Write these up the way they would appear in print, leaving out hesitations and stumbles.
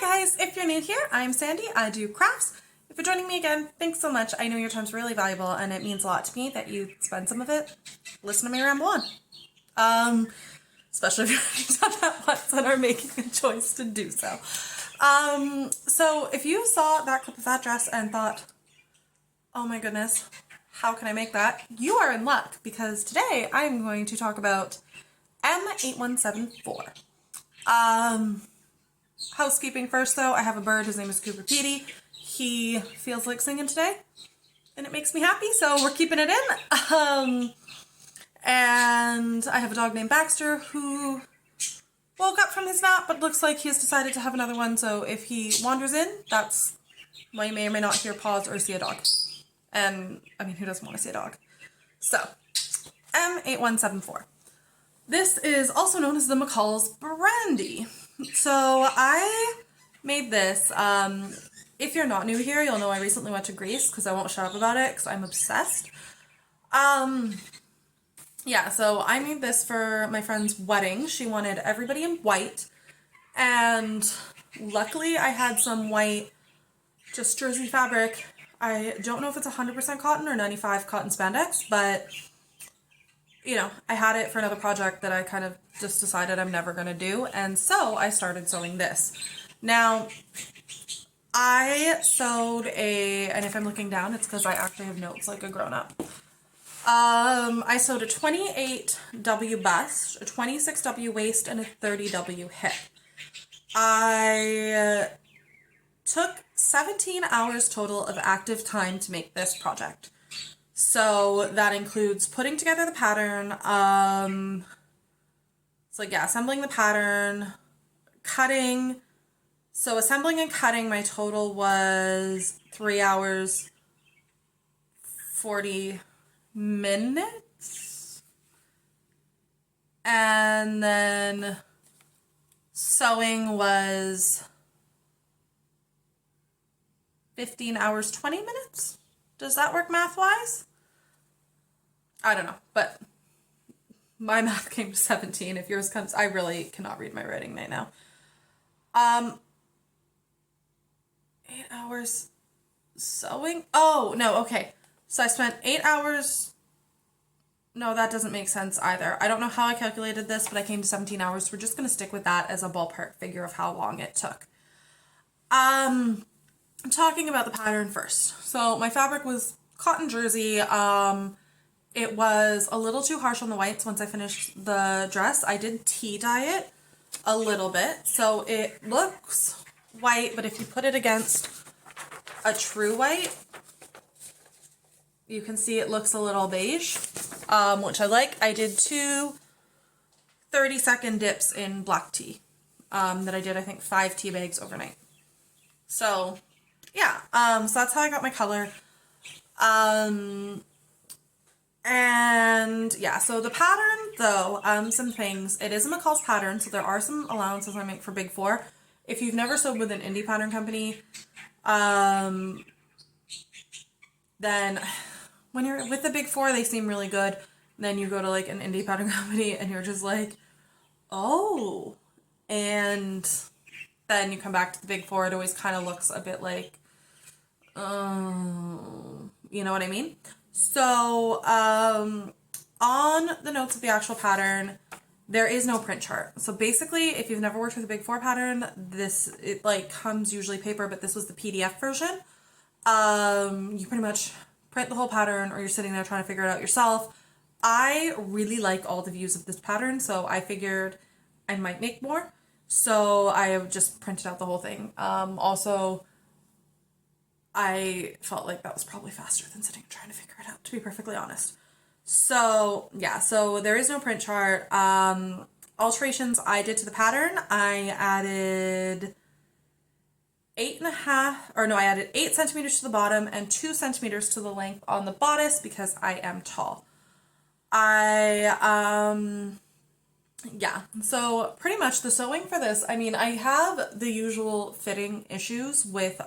Hi guys, if you're new here, I'm Sandy. I do crafts. If you're joining me again, thanks so much. I know your time's really valuable and it means a lot to me that you spend some of it listening to me ramble on. Especially if you've already done that once and are making a choice to do so. So if you saw that clip of that dress and thought, oh my goodness, how can I make that? You are in luck because today I'm going to talk about M8174. Housekeeping first though, I have a bird, his name is Cooper Petey. He feels like singing today and it makes me happy, so we're keeping it in. And I have a dog named Baxter who woke up from his nap but looks like he has decided to have another one, so if he wanders in, that's why you may or may not hear paws or see a dog. And, I mean, who doesn't want to see a dog? So, M8174. This is also known as the McCall's Brandy. So I made this. If you're not new here, you'll know I recently went to Greece because I won't shut up about it because I'm obsessed. Yeah, so I made this for my friend's wedding. She wanted everybody in white, and luckily I had some white, just jersey fabric. I don't know if it's 100% cotton or 95 cotton spandex, but you know, I had it for another project that I kind of just decided I'm never going to do, and so I started sewing this. Now, I sewed and if I'm looking down, it's because I actually have notes like a grown-up. I sewed a 28W bust, a 26W waist, and a 30W hip. I took 17 hours total of active time to make this project. So that includes putting together the pattern, assembling the pattern, cutting. So assembling and cutting, my total was 3 hours, 40 minutes. And then sewing was 15 hours, 20 minutes. Does that work math-wise? I don't know, but my math came to 17. If yours comes, I really cannot read my writing right now. 8 hours sewing? Oh, no, okay. So I spent 8 hours. No, that doesn't make sense either. I don't know how I calculated this, but I came to 17 hours. We're just going to stick with that as a ballpark figure of how long it took. I'm talking about the pattern first. So my fabric was cotton jersey. It was a little too harsh on the whites once I finished the dress. I did tea dye it a little bit, so it looks white, but if you put it against a true white, you can see it looks a little beige, which I like. I did two 30-second dips in black tea that I did, I think, 5 tea bags overnight. So yeah, so that's how I got my color. And yeah, so the pattern though, some things, it is a McCall's pattern, so there are some allowances I make for Big Four. If you've never sewed with an indie pattern company, then when you're with the Big Four, they seem really good. Then you go to like an indie pattern company and you're just like, oh, and then you come back to the Big Four, it always kind of looks a bit like, you know what I mean? So, on the notes of the actual pattern, there is no print chart. So basically, if you've never worked with a Big Four pattern, it like comes usually paper, but this was the PDF version. You pretty much print the whole pattern or you're sitting there trying to figure it out yourself. I really like all the views of this pattern, so I figured I might make more. So I have just printed out the whole thing. Also, I felt like that was probably faster than sitting and trying to figure it out, to be perfectly honest. So yeah, so there is no print chart. Alterations I did to the pattern, I added 8 centimeters to the bottom and 2 centimeters to the length on the bodice because I am tall. Yeah, so pretty much the sewing for this, I mean, I have the usual fitting issues with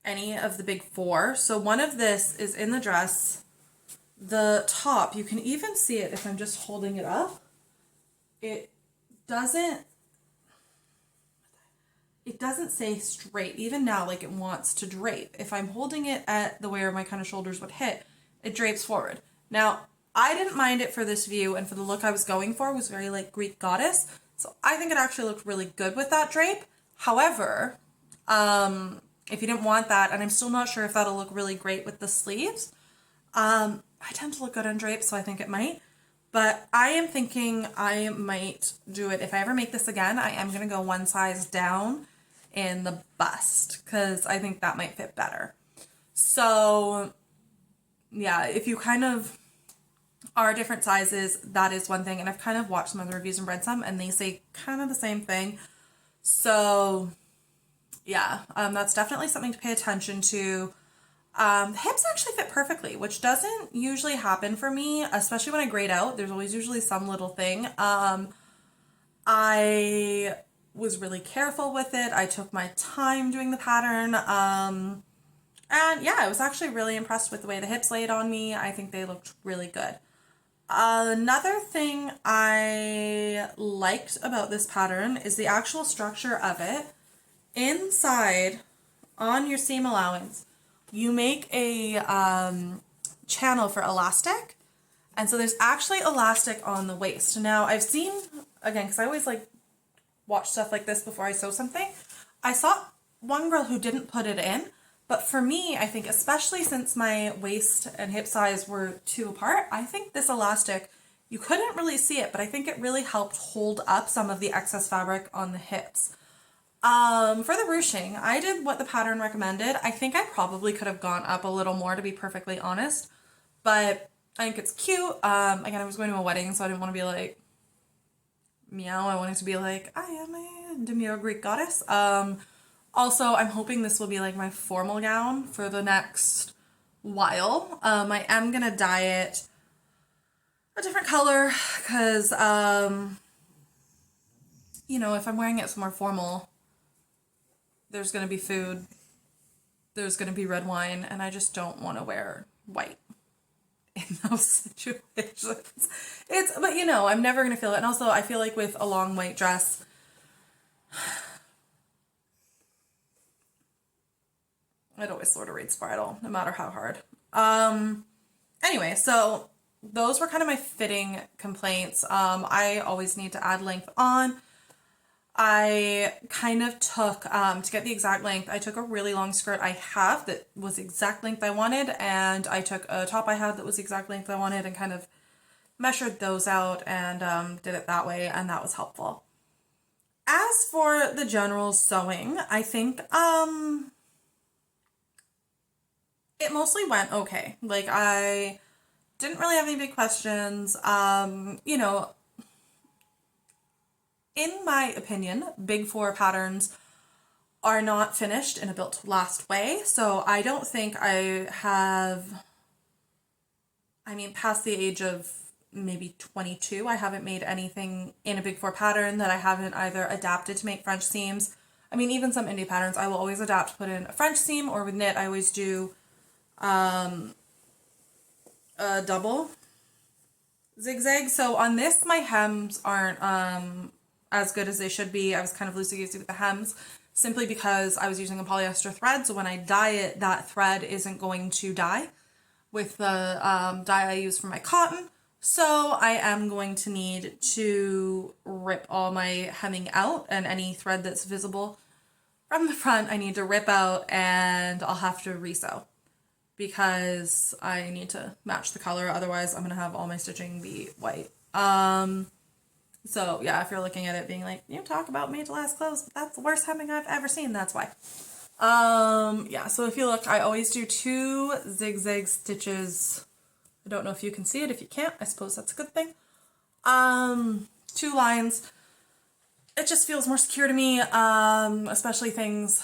any of the Big Four. So one of this is in the dress. The top, you can even see it if I'm just holding it up. It doesn't it doesn't say straight. Even now, like it wants to drape. If I'm holding it at the where my kind of shoulders would hit, it drapes forward. Now, I didn't mind it for this view, and for the look I was going for was very like Greek goddess. So I think it actually looked really good with that drape. However, if you didn't want that, and I'm still not sure if that'll look really great with the sleeves, I tend to look good on drapes, so I think it might. But I am thinking I might do it. If I ever make this again, I am going to go one size down in the bust, because I think that might fit better. So yeah, if you kind of are different sizes, that is one thing. And I've kind of watched some other reviews and read some, and they say kind of the same thing. So yeah, that's definitely something to pay attention to. The hips actually fit perfectly, which doesn't usually happen for me, especially when I grade out. There's always usually some little thing. I was really careful with it. I took my time doing the pattern. And yeah, I was actually really impressed with the way the hips laid on me. I think they looked really good. Another thing I liked about this pattern is the actual structure of it. Inside, on your seam allowance, you make a channel for elastic. And so there's actually elastic on the waist. Now, I've seen, again, because I always like watch stuff like this before I sew something. I saw one girl who didn't put it in. But for me, I think, especially since my waist and hip size were too apart, I think this elastic, you couldn't really see it, but I think it really helped hold up some of the excess fabric on the hips. For the ruching, I did what the pattern recommended. I think I probably could have gone up a little more, to be perfectly honest, but I think it's cute. Again, I was going to a wedding, so I didn't want to be like, meow. I wanted to be like, I am a demure Greek goddess. Also, I'm hoping this will be like my formal gown for the next while. I am gonna dye it a different color because, you know, if I'm wearing it somewhere formal, there's gonna be food, there's gonna be red wine, and I just don't want to wear white in those situations. But you know, I'm never gonna feel it. And also, I feel like with a long white dress, I'd always sort of read spiral, no matter how hard. Anyway, so those were kind of my fitting complaints. I always need to add length on. I kind of took, to get the exact length, I took a really long skirt I have that was the exact length I wanted, and I took a top I had that was the exact length I wanted and kind of measured those out and did it that way, and that was helpful. As for the general sewing, I think, it mostly went okay. Like, I didn't really have any big questions. You know, in my opinion, Big Four patterns are not finished in a built to last way. So I don't think I have, past the age of maybe 22, I haven't made anything in a Big Four pattern that I haven't either adapted to make French seams. Even some indie patterns, I will always adapt to put in a French seam, or with knit, I always do a double zigzag. So on this, my hems aren't as good as they should be. I was kind of loosey-goosey with the hems simply because I was using a polyester thread. So when I dye it, that thread isn't going to dye with the dye I use for my cotton. So I am going to need to rip all my hemming out, and any thread that's visible from the front I need to rip out, and I'll have to resew because I need to match the color. Otherwise, I'm going to have all my stitching be white. So yeah, if you're looking at it being like, you talk about made to last clothes, but that's the worst hemming I've ever seen, that's why. Yeah, so if you look, I always do 2 zigzag stitches. I don't know if you can see it. If you can't, I suppose that's a good thing. 2 lines. It just feels more secure to me, especially things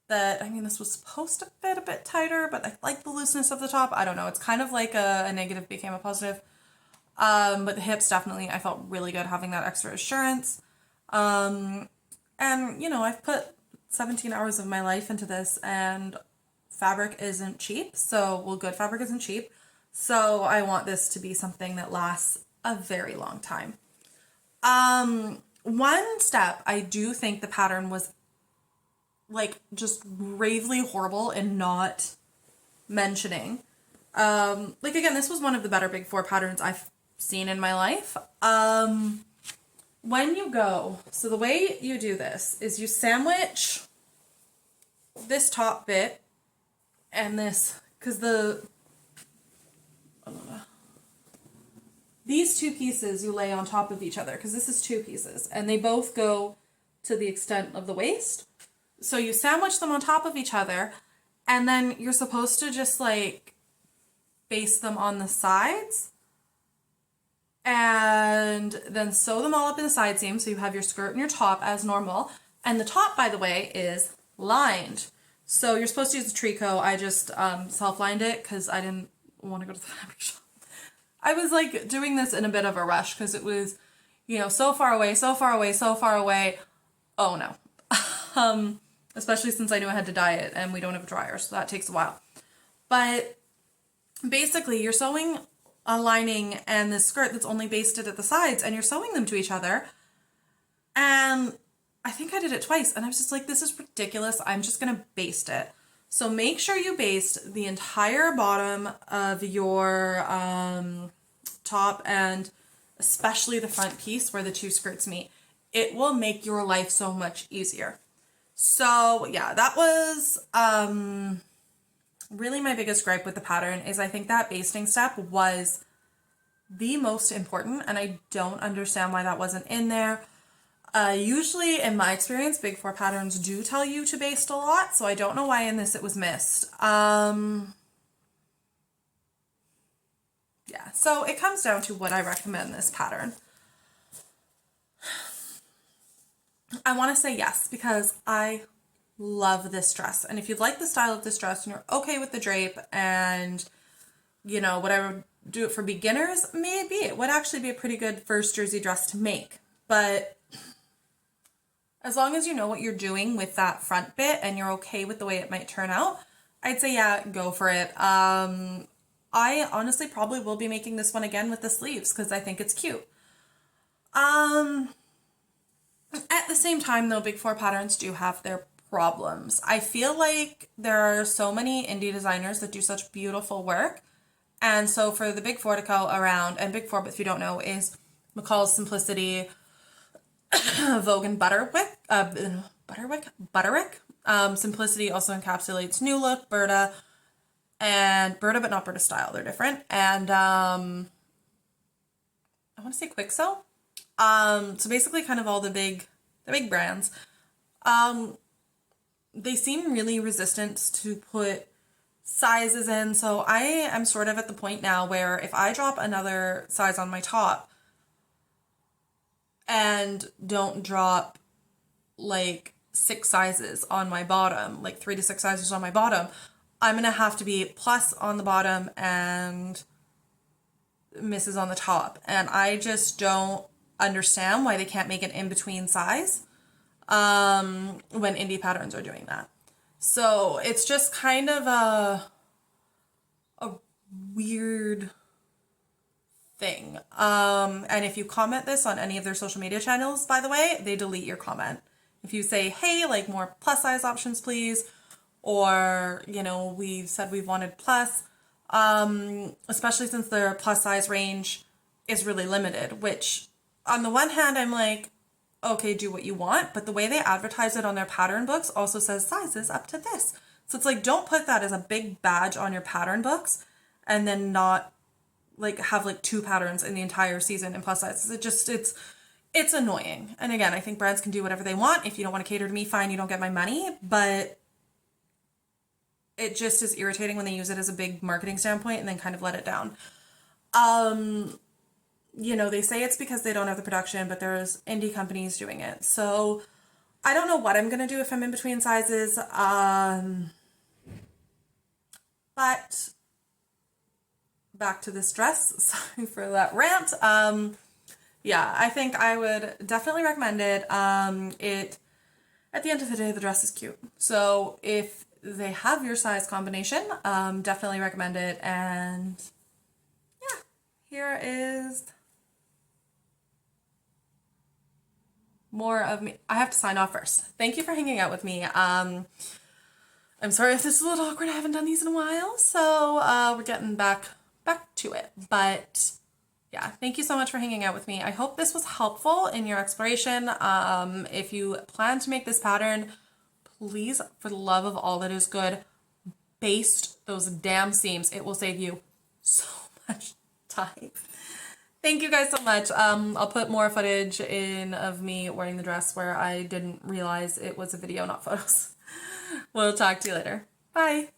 that, this was supposed to fit a bit tighter, but I like the looseness of the top. I don't know. It's kind of like a negative became a positive. But the hips, definitely, I felt really good having that extra assurance. And, you know, I've put 17 hours of my life into this, and fabric isn't cheap. Good fabric isn't cheap. So I want this to be something that lasts a very long time. One step I do think the pattern was like just gravely horrible in not mentioning. Like again, this was one of the better Big Four patterns I've seen in my life. When you go, so the way you do this is you sandwich this top bit and this, because these two pieces you lay on top of each other, because this is two pieces and they both go to the extent of the waist. So you sandwich them on top of each other and then you're supposed to just like baste them on the sides and then sew them all up in the side seam so you have your skirt and your top as normal. And the top, by the way, is lined. So you're supposed to use a tricot. I just self-lined it because I didn't want to go to the fabric shop. I was like doing this in a bit of a rush because it was, you know, so far away, so far away, so far away. Oh no. Especially since I knew I had to dye it and we don't have a dryer, so that takes a while. But basically you're sewing a lining and this skirt that's only basted at the sides and you're sewing them to each other. And I think I did it twice and I was just like, this is ridiculous. I'm just going to baste it. So make sure you baste the entire bottom of your top and especially the front piece where the two skirts meet. It will make your life so much easier. So yeah, that was really my biggest gripe with the pattern is I think that basting step was the most important and I don't understand why that wasn't in there. Usually in my experience, Big Four patterns do tell you to baste a lot, so I don't know why in this it was missed. Yeah, so it comes down to what I recommend this pattern. I want to say yes because I love this dress. And if you like the style of this dress and you're okay with the drape and, you know, would I do it for beginners? Maybe. It would actually be a pretty good first jersey dress to make. But as long as you know what you're doing with that front bit and you're okay with the way it might turn out, I'd say, yeah, go for it. I honestly probably will be making this one again with the sleeves because I think it's cute. At the same time, though, Big Four patterns do have their problems. I feel like there are so many indie designers that do such beautiful work. And so for the Big Four to go around, and Big Four, if you don't know, is McCall's Simplicity, Vogue and Butterwick. Simplicity also encapsulates New Look, Berta, and Berta, but not Berta Style. They're different. And I want to say Quick Sew. So basically kind of all the big brands. They seem really resistant to put sizes in. So I am sort of at the point now where if I drop another size on my top and don't drop like 6 sizes on my bottom, like 3 to 6 sizes on my bottom, I'm going to have to be plus on the bottom and misses on the top. And I just don't understand why they can't make an in-between size when indie patterns are doing that. So it's just kind of a weird thing. And if you comment this on any of their social media channels, by the way, they delete your comment. If you say, hey, like more plus size options, please, or, you know, we said we wanted plus, especially since their plus size range is really limited, which on the one hand, I'm like, okay, do what you want. But the way they advertise it on their pattern books also says sizes up to this. So it's like, don't put that as a big badge on your pattern books and then not like have like 2 patterns in the entire season in plus sizes. It's annoying. And again, I think brands can do whatever they want. If you don't want to cater to me, fine, you don't get my money. But it just is irritating when they use it as a big marketing standpoint and then kind of let it down. You know, they say it's because they don't have the production, but there's indie companies doing it. So I don't know what I'm going to do if I'm in between sizes. But back to this dress. Sorry for that rant. Yeah, I think I would definitely recommend it. At the end of the day, the dress is cute. So if they have your size combination, definitely recommend it. And yeah, here is more of me. I have to sign off first. Thank you for hanging out with me. I'm sorry if this is a little awkward. I haven't done these in a while, so we're getting back to it. But yeah, thank you so much for hanging out with me. I hope this was helpful in your exploration. If you plan to make this pattern, please, for the love of all that is good, baste those damn seams. It will save you so much time. Thank you guys so much. I'll put more footage in of me wearing the dress where I didn't realize it was a video, not photos. We'll talk to you later. Bye.